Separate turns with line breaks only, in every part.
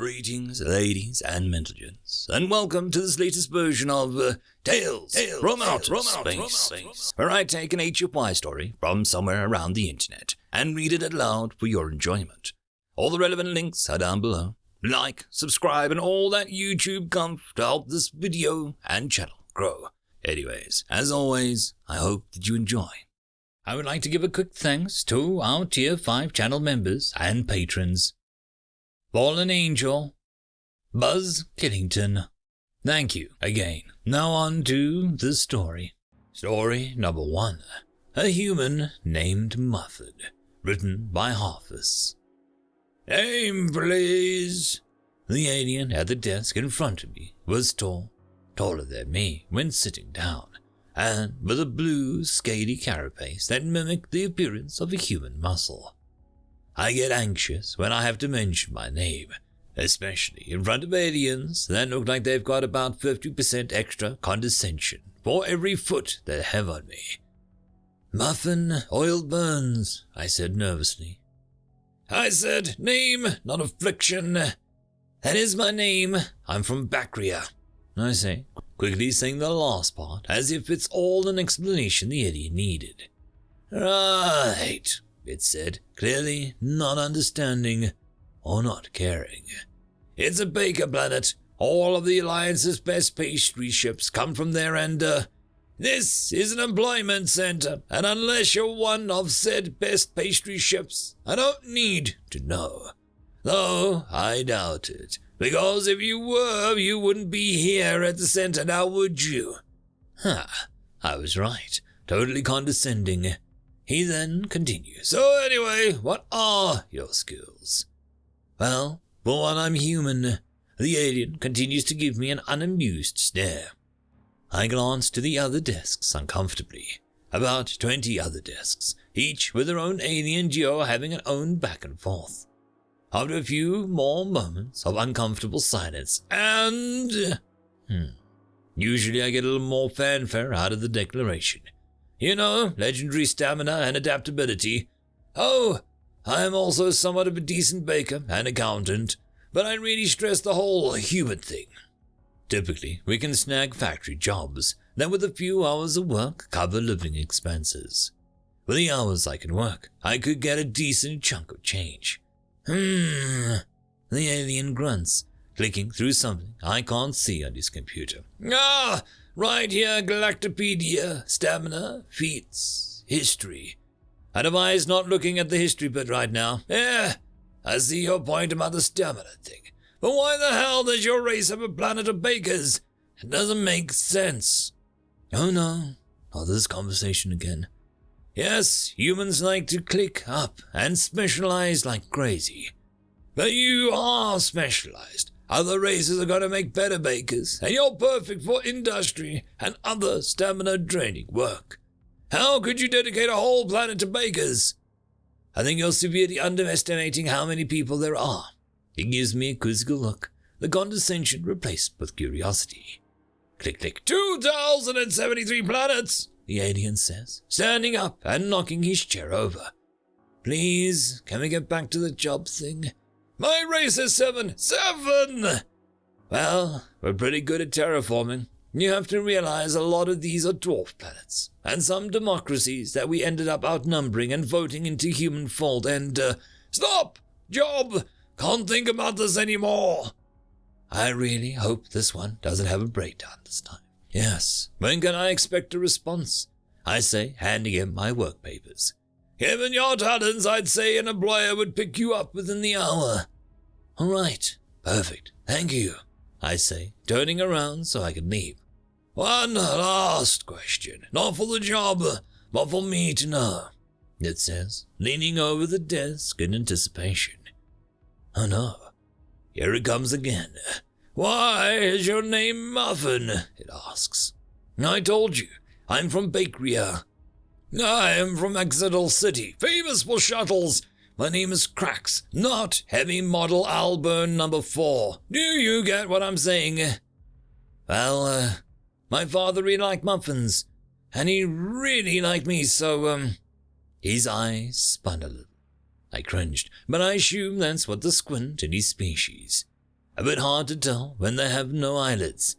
Greetings, ladies and gents, and welcome to this latest version of Tales from Outer Space, where I take an HFY story from somewhere around the internet and read it aloud for your enjoyment. All the relevant links are down below. Like, subscribe, and all that YouTube comf to help this video and channel grow. Anyways, as always, I hope that you enjoy. I would like to give a quick thanks to our Tier 5 channel members and patrons. Fallen Angel, Buzz Killington. Thank you again. Now on to the story. Story number 1. A Human Named Muffin. Written by HFY. Name, please. The alien at the desk in front of me was tall, taller than me when sitting down, and with a blue, scaly carapace that mimicked the appearance of a human muscle. I get anxious when I have to mention my name, especially in front of aliens that look like they've got about 50% extra condescension for every foot they have on me. Muffin Oil Burns, I said nervously. I said name, not affliction. That is my name. I'm from Bacria, I say, quickly saying the last part as if it's all an explanation the alien needed. Right, it said, clearly not understanding or not caring. It's a baker planet. All of the Alliance's best pastry ships come from there, and this is an employment center, and unless you're one of said best pastry ships, I don't need to know. Though I doubt it, because if you were, you wouldn't be here at the center now, would you? I was right. Totally condescending. He then continues. So anyway, what are your skills? Well, for one, I'm human. The alien continues to give me an unamused stare. I glance to the other desks uncomfortably. About 20 other desks, each with their own alien geo having an own back and forth. After a few more moments of uncomfortable silence, and... Usually I get a little more fanfare out of the declaration. You know, legendary stamina and adaptability. Oh, I am also somewhat of a decent baker and accountant, but I really stress the whole human thing. Typically, we can snag factory jobs that with a few hours of work cover living expenses. For the hours I can work, I could get a decent chunk of change. The alien grunts, clicking through something I can't see on his computer. Right here, Galactopedia, stamina, feats, history. I'd advise not looking at the history bit right now. Yeah, I see your point about the stamina thing. But why the hell does your race have a planet of bakers? It doesn't make sense. Oh no, not this conversation again. Yes, humans like to click up and specialize like crazy. But you are specialized. Other races are going to make better bakers, and you're perfect for industry and other stamina-draining work. How could you dedicate a whole planet to bakers? I think you're severely underestimating how many people there are. He gives me a quizzical look, the condescension replaced with curiosity. Click, click. 2,073 planets, the alien says, standing up and knocking his chair over. Please, can we get back to the job thing? My race is 7. 7! Well, we're pretty good at terraforming. You have to realize a lot of these are dwarf planets, and some democracies that we ended up outnumbering and voting into human fold, and, Stop! Job! Can't think about this anymore! I really hope this one doesn't have a breakdown this time. Yes, when can I expect a response? I say, handing him my work papers. Given your talents, I'd say an employer would pick you up within the hour. All right, perfect, thank you, I say, turning around so I can leave. One last question, not for the job, but for me to know, it says, leaning over the desk in anticipation. Oh no, here it comes again. Why is your name Muffin? It asks. I told you, I'm from Bacria. I am from Exeter City, famous for shuttles. My name is Cracks, not Heavy Model Alburn number 4. Do you get what I'm saying? Well, my father really liked muffins, and he really liked me, so, his eyes spun a little. I cringed, but I assume that's what the squint in his species. a bit hard to tell when they have no eyelids.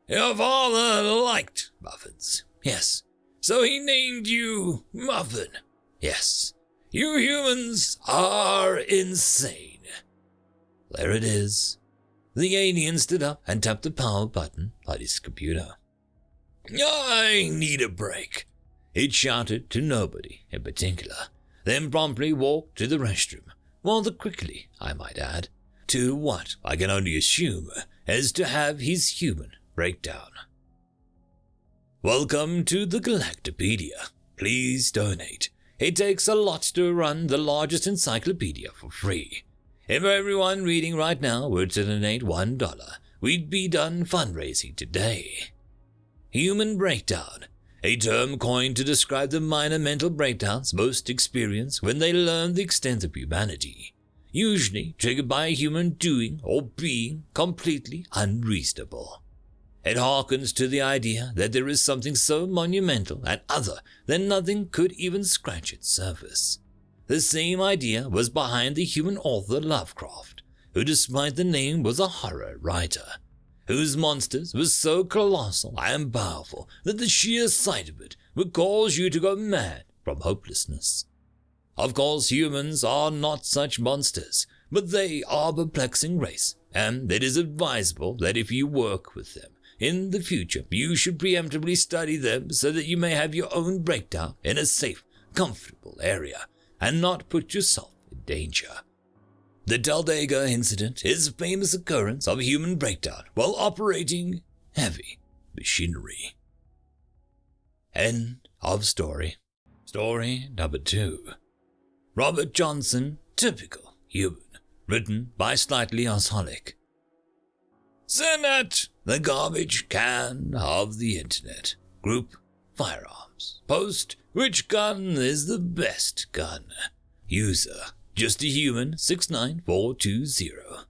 Your father liked muffins. Yes. So he named you Muffin. Yes. You humans are insane. There it is. The alien stood up and tapped the power button on his computer. I need a break, it shouted to nobody in particular, then promptly walked to the restroom, rather quickly, I might add, to what I can only assume is to have his human breakdown. Welcome to the Galactopedia. Please donate. It takes a lot to run the largest encyclopedia for free. If everyone reading right now were to donate $1, we'd be done fundraising today. Human breakdown, a term coined to describe the minor mental breakdowns most experience when they learn the extent of humanity, usually triggered by a human doing or being completely unreasonable. It harkens to the idea that there is something so monumental and other that nothing could even scratch its surface. The same idea was behind the human author Lovecraft, who despite the name was a horror writer, whose monsters were so colossal and powerful that the sheer sight of it would cause you to go mad from hopelessness. Of course, humans are not such monsters, but they are a perplexing race, and it is advisable that if you work with them in the future, you should preemptively study them so that you may have your own breakdown in a safe, comfortable area, and not put yourself in danger. The Talladega incident is a famous occurrence of human breakdown while operating heavy machinery. End of story. Story number 2. Robert Johnson, Typical Human, written by Slightly Osholic. Senate, the garbage can of the internet. Group, firearms. Post, which gun is the best gun? User, just a human 69420.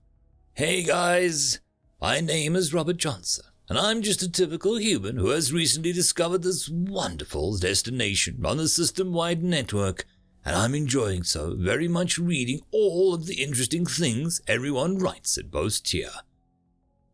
Hey guys, my name is Robert Johnson, and I'm just a typical human who has recently discovered this wonderful destination on the system-wide network, and I'm enjoying so very much reading all of the interesting things everyone writes and posts here.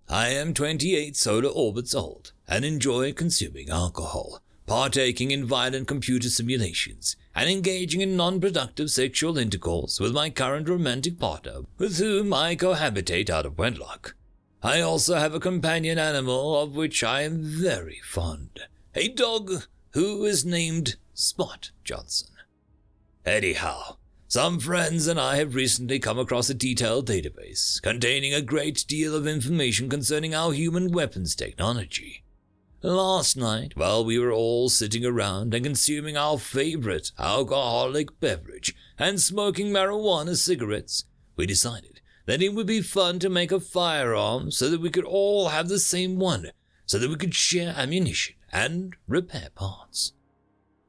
I am 28 solar orbits old and enjoy consuming alcohol, partaking in violent computer simulations, and engaging in non-productive sexual intercourse with my current romantic partner, with whom I cohabitate out of wedlock. I also have a companion animal of which I am very fond, a dog who is named Spot Johnson. Anyhow, some friends and I have recently come across a detailed database containing a great deal of information concerning our human weapons technology. Last night, while we were all sitting around and consuming our favorite alcoholic beverage and smoking marijuana cigarettes, we decided that it would be fun to make a firearm so that we could all have the same one, so that we could share ammunition and repair parts.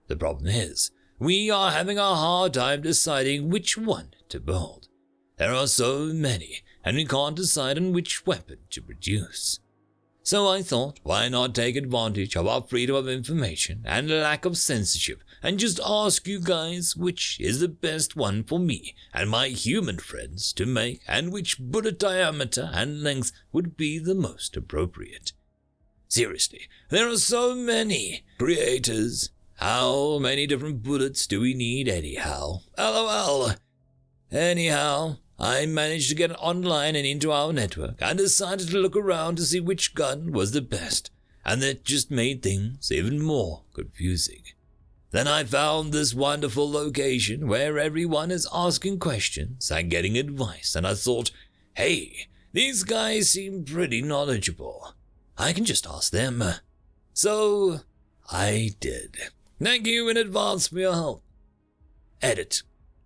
The problem is, we are having a hard time deciding which one to build. There are so many, and we can't decide on which weapon to produce. So I thought, why not take advantage of our freedom of information and lack of censorship and just ask you guys which is the best one for me and my human friends to make, and which bullet diameter and length would be the most appropriate. Seriously, there are so many creators. How many different bullets do we need anyhow? LOL. Anyhow, I managed to get online and into our network and decided to look around to see which gun was the best, and that just made things even more confusing. Then I found this wonderful location where everyone is asking questions and getting advice, and I thought, hey, these guys seem pretty knowledgeable. I can just ask them. So I did. Thank you in advance for your help. Edit.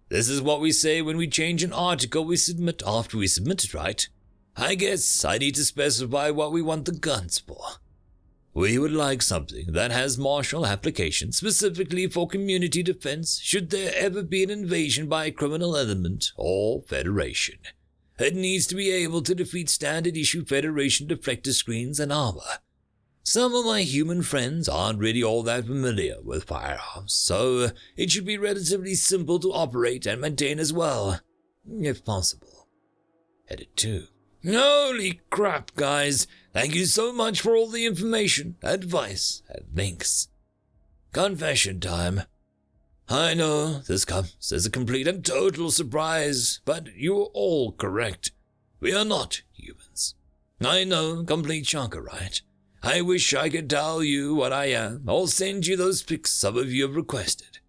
This is what we say when we change an article we submit after we submit it, right? I guess I need to specify what we want the guns for. We would like something that has martial application specifically for community defense should there ever be an invasion by a criminal element or Federation. It needs to be able to defeat standard issue Federation deflector screens and armor. Some of my human friends aren't really all that familiar with firearms, so it should be relatively simple to operate and maintain as well, if possible. Edit 2. Holy crap, guys. Thank you so much for all the information, advice, and links. Confession time. I know this comes as a complete and total surprise, but you're all correct. We are not humans. I know, complete chunker, right? I wish I could tell you what I am, or send you those pics some of you have requested.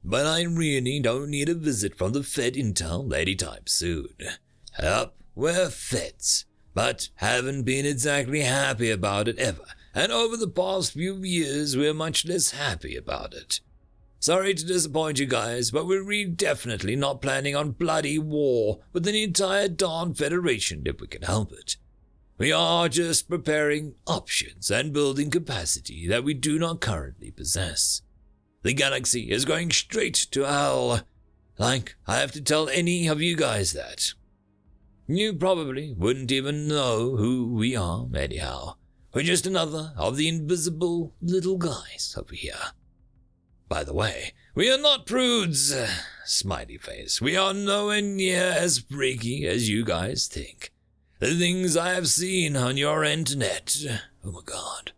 But I really don't need a visit from the Fed Intel anytime soon. Yup, we're Feds, but haven't been exactly happy about it ever, and over the past few years we're much less happy about it. Sorry to disappoint you guys, but we're really definitely not planning on bloody war with the entire darn Federation if we can help it. We are just preparing options and building capacity that we do not currently possess. The galaxy is going straight to hell. Like, I have to tell any of you guys that. You probably wouldn't even know who we are anyhow. We're just another of the invisible little guys over here. By the way, we are not prudes. Smiley face. We are nowhere near as freaky as you guys think. The things I have seen on your internet. Oh my god.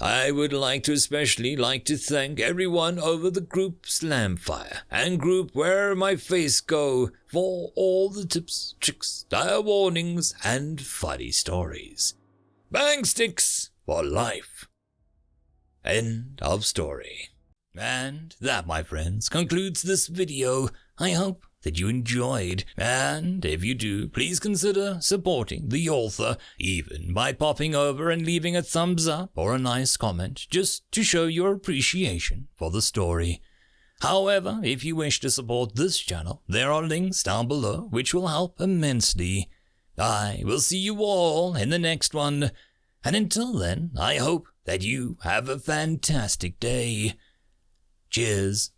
I would especially like to thank everyone over the group Slamfire and group Where My Face Go for all the tips, tricks, dire warnings, and funny stories. Bang sticks for life. End of story. And that, my friends, concludes this video. I hope that you enjoyed, and if you do, please consider supporting the author, even by popping over and leaving a thumbs up or a nice comment, just to show your appreciation for the story. However, if you wish to support this channel, there are links down below which will help immensely. I will see you all in the next one, and until then, I hope that you have a fantastic day. Cheers.